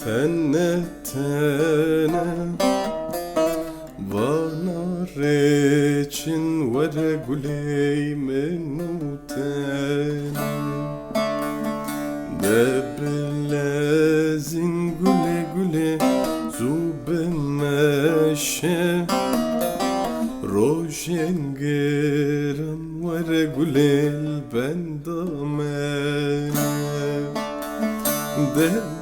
tene tene Vana reçin vere guley menuten Debilezin gule gule zube meşe Rojen geran vere gulel bendamene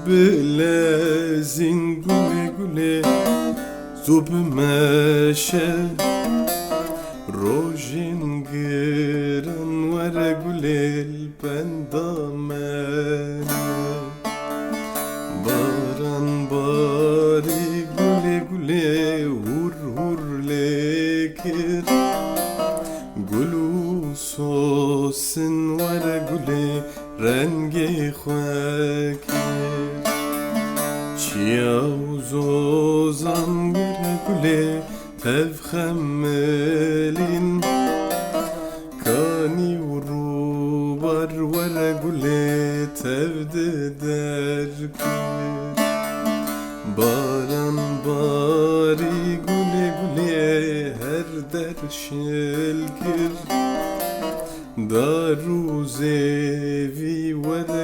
Debilezin gule gule zube meşe Rojen geran vere gulel bendamene Baran bari gule gule hur hur lekir Gulu sosin vere gule rengi khwekir Çiyav zozan vere gule tev khemmelin Kani urubar vere gule tevde derkir Baran bari gule gule her der şelkir Daru zevi vere